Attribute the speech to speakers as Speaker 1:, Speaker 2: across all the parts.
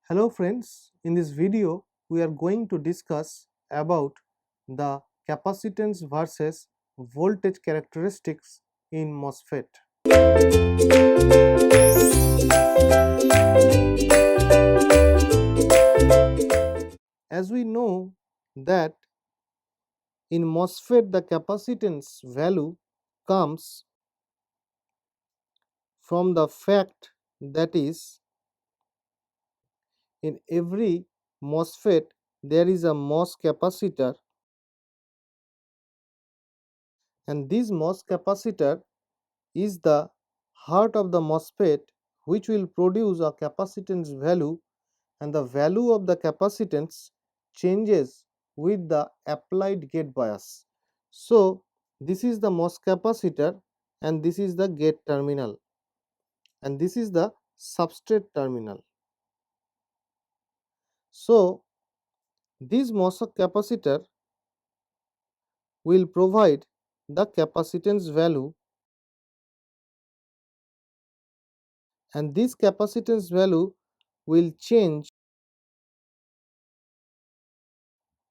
Speaker 1: Hello friends, in this video we are going to discuss about the capacitance versus voltage characteristics in MOSFET. As we know that in MOSFET the capacitance value comes from the fact that is in every MOSFET there is a MOS capacitor, and this MOS capacitor is the heart of the MOSFET, which will produce a capacitance value, and the value of the capacitance changes with the applied gate bias. So this is the MOS capacitor and this is the gate terminal and this is the substrate terminal. So this MOS capacitor will provide the capacitance value, and this capacitance value will change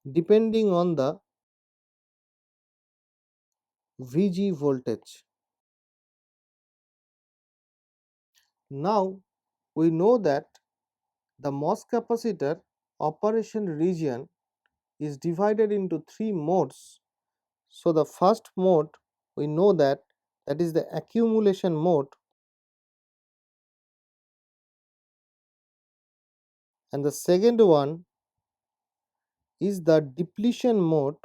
Speaker 1: depending on the Vg voltage. Now we know that the MOS capacitor operation region is divided into three modes. So the first mode we know that is the accumulation mode, and the second one is the depletion mode,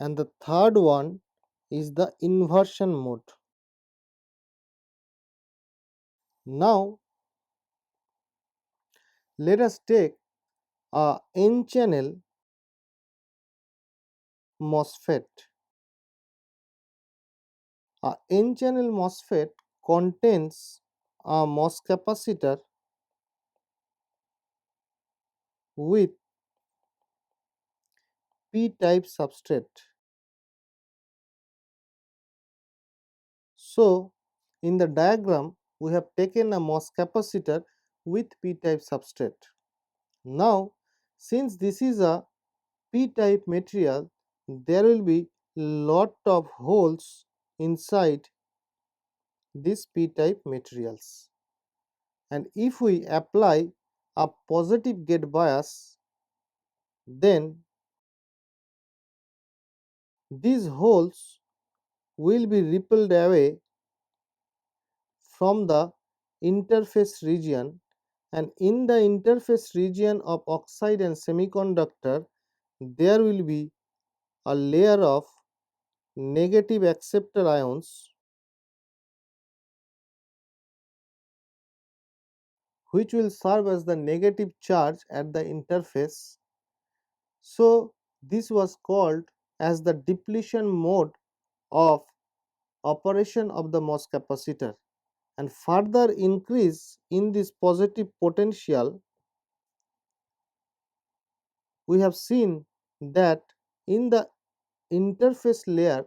Speaker 1: and the third one is the inversion mode. Now let us take a n channel MOSFET. A n channel MOSFET contains a MOS capacitor with p-type substrate. So in the diagram we have taken a MOS capacitor with p-type substrate. Now since this is a p-type material, there will be lot of holes inside this p-type materials, and if we apply a positive gate bias, then these holes will be repelled away from the interface region, and in the interface region of oxide and semiconductor there will be a layer of negative acceptor ions which will serve as the negative charge at the interface. So this was called as the depletion mode of operation of the MOS capacitor, and further increase in this positive potential we have seen that in the interface layer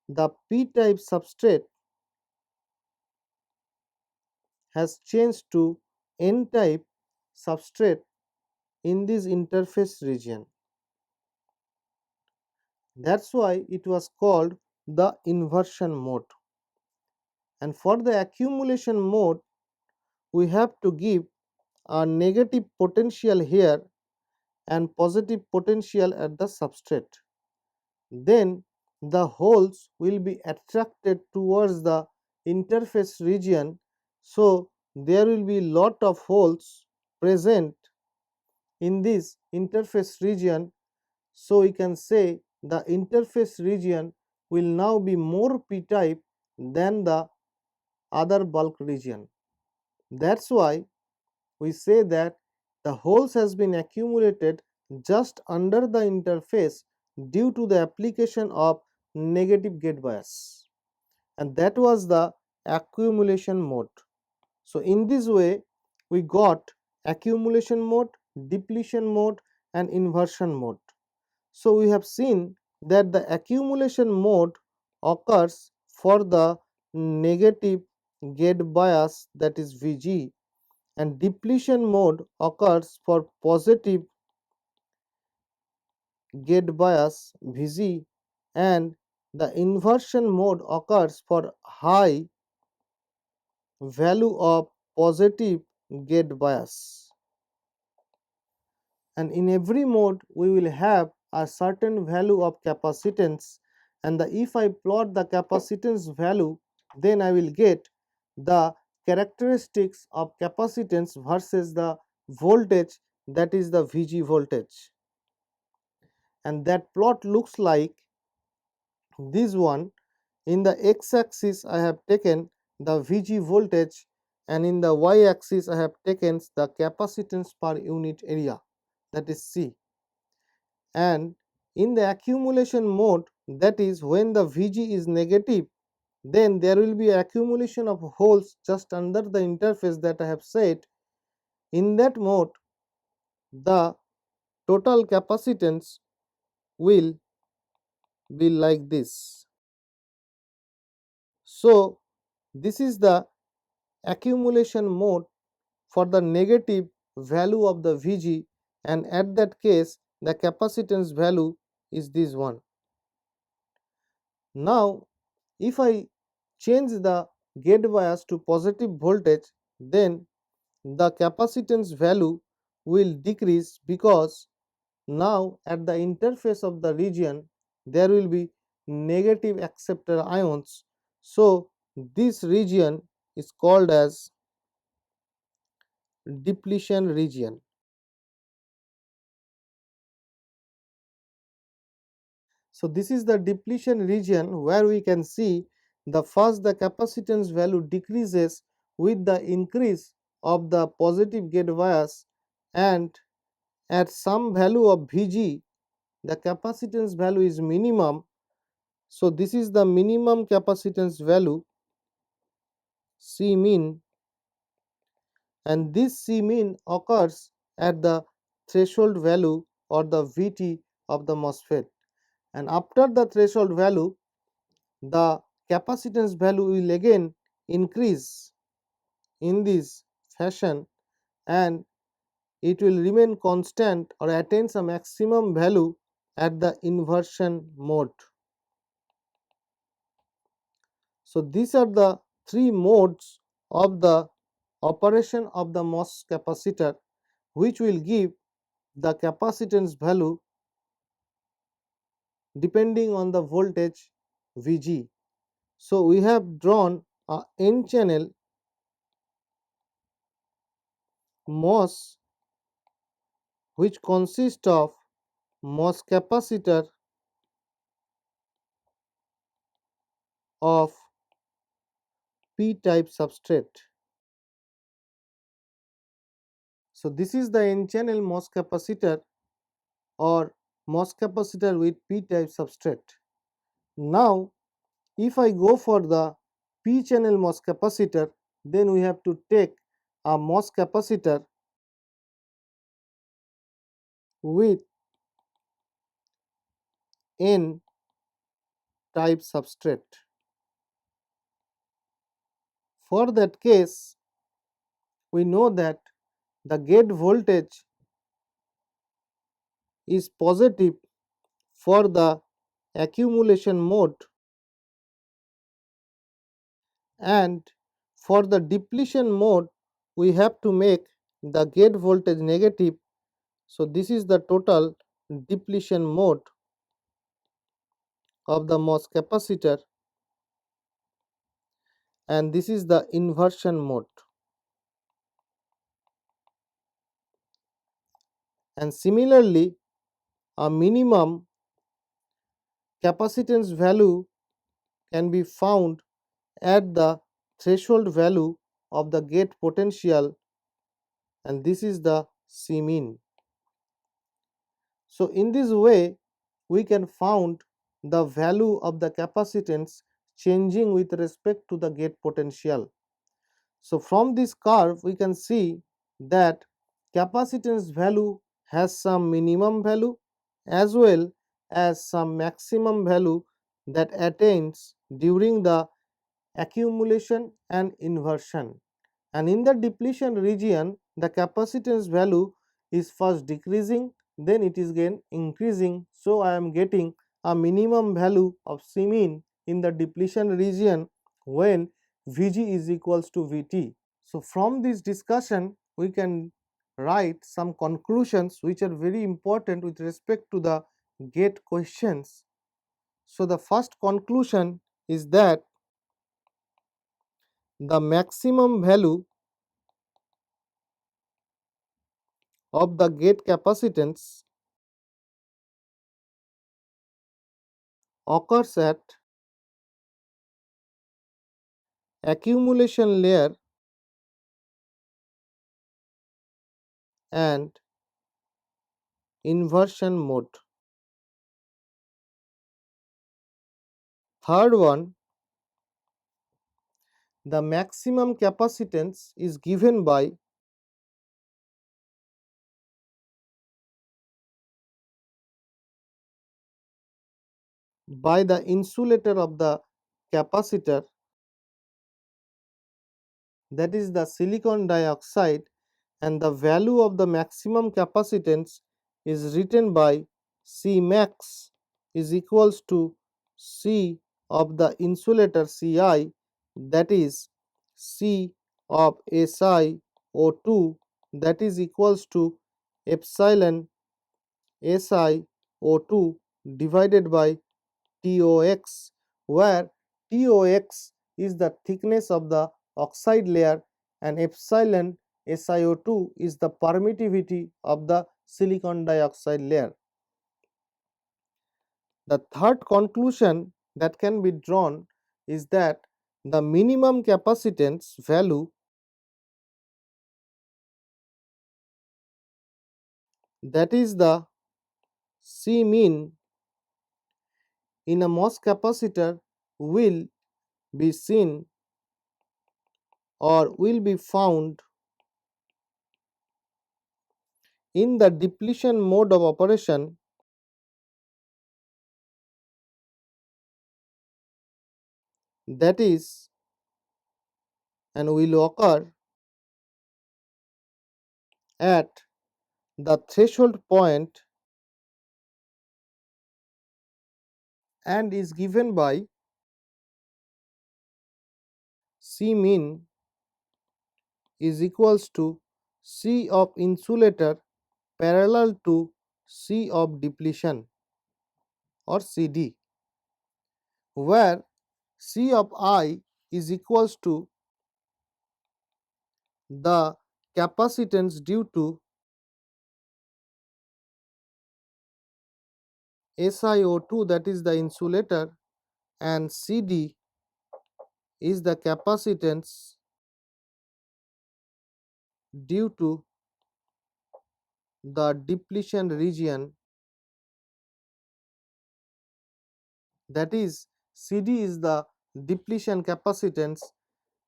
Speaker 1: the p-type substrate has changed to n-type substrate in this interface region. That's why it was called the inversion mode. And for the accumulation mode we have to give a negative potential here and positive potential at the substrate. Then the holes will be attracted towards the interface region, so there will be lot of holes present in this interface region. So we can say the interface region will now be more p-type than the other bulk region. That's why we say that the holes has been accumulated just under the interface due to the application of negative gate bias, and that was the accumulation mode. So in this way we got accumulation mode, depletion mode and inversion mode. So we have seen that the accumulation mode occurs for the negative gate bias, that is Vg, and depletion mode occurs for positive gate bias Vg, and the inversion mode occurs for high value of positive gate bias. And in every mode we will have a certain value of capacitance, and if I plot the capacitance value, then I will get the characteristics of capacitance versus the voltage, that is the Vg voltage, and that plot looks like this one. In the x axis I have taken the Vg voltage, and in the y axis I have taken the capacitance per unit area, that is C. And in the accumulation mode, that is when the Vg is negative, then there will be accumulation of holes just under the interface that I have said. In that mode, the total capacitance will be like this. So this is the accumulation mode for the negative value of the Vg, and at that case the capacitance value is this one. Now if I change the gate bias to positive voltage, then the capacitance value will decrease, because now at the interface of the region there will be negative acceptor ions. So this region is called as depletion region. So this is the depletion region where we can see the first the capacitance value decreases with the increase of the positive gate bias, and at some value of Vg the capacitance value is minimum. So this is the minimum capacitance value C min, and this C min occurs at the threshold value or the Vt of the MOSFET, and after the threshold value the capacitance value will again increase in this fashion, and it will remain constant or attains a maximum value at the inversion mode. So these are the three modes of the operation of the MOS capacitor, which will give the capacitance value depending on the voltage Vg. So we have drawn a n channel MOS which consists of MOS capacitor of p-type substrate. So this is the n-channel MOS capacitor or MOS capacitor with p-type substrate. Now if I go for the p-channel MOS capacitor, then we have to take a MOS capacitor with n-type substrate. For that case, we know that the gate voltage is positive for the accumulation mode, and for the depletion mode we have to make the gate voltage negative. So this is the total depletion mode of the MOS capacitor, and this is the inversion mode. And similarly, a minimum capacitance value can be found at the threshold value of the gate potential, and this is the C min. So in this way we can found the value of the capacitance changing with respect to the gate potential. So from this curve we can see that capacitance value has some minimum value as well as some maximum value that attains during the accumulation and inversion. And in the depletion region, the capacitance value is first decreasing, then it is again increasing. So I am getting a minimum value of C min in the depletion region when Vg is equals to Vt. So from this discussion we can write some conclusions which are very important with respect to the gate questions. So the first conclusion is that the maximum value of the gate capacitance occurs at accumulation layer and inversion mode. Third one, the maximum capacitance is given by the insulator of the capacitor, that is the silicon dioxide, and the value of the maximum capacitance is written by C max is equals to C of the insulator Ci, that is C of SiO2, that is equals to epsilon SiO2 divided by TOX, where TOX is the thickness of the oxide layer and epsilon SiO2 is the permittivity of the silicon dioxide layer. The third conclusion that can be drawn is that the minimum capacitance value, that is the C min in a MOS capacitor, will be seen or will be found in the depletion mode of operation, that is, and will occur at the threshold point and is given by C min is equals to C of insulator parallel to C of depletion or CD, where C of I is equals to the capacitance due to SiO2, that is the insulator, and CD is the capacitance due to the depletion region, that is CD is the depletion capacitance,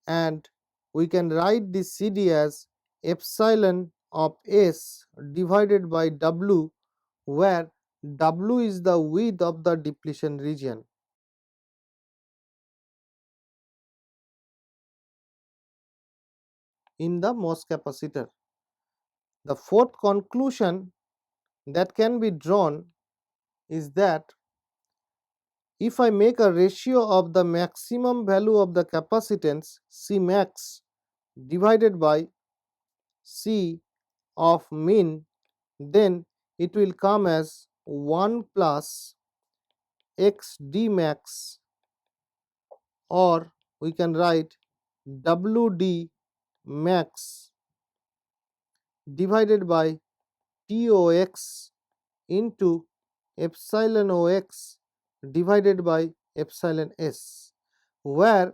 Speaker 1: and we can write this CD as epsilon of S divided by W, where W is the width of the depletion region. In the MOS capacitor, the fourth conclusion that can be drawn is that if I make a ratio of the maximum value of the capacitance C max divided by C of min, then it will come as 1 plus x d max, or we can write W d max divided by TOX into epsilon OX divided by epsilon S, where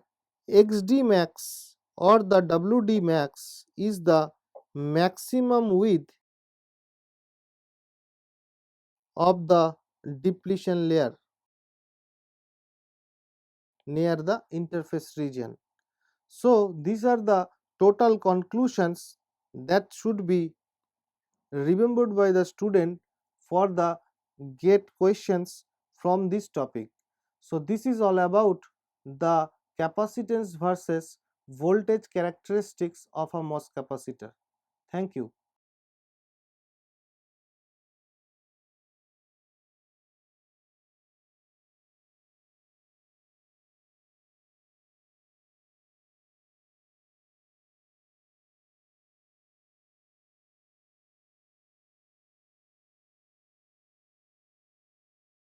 Speaker 1: XD max or the WD max is the maximum width of the depletion layer near the interface region. So these are the total conclusions that should be remembered by the student for the gate questions from this topic. So this is all about the capacitance versus voltage characteristics of a MOS capacitor. Thank you.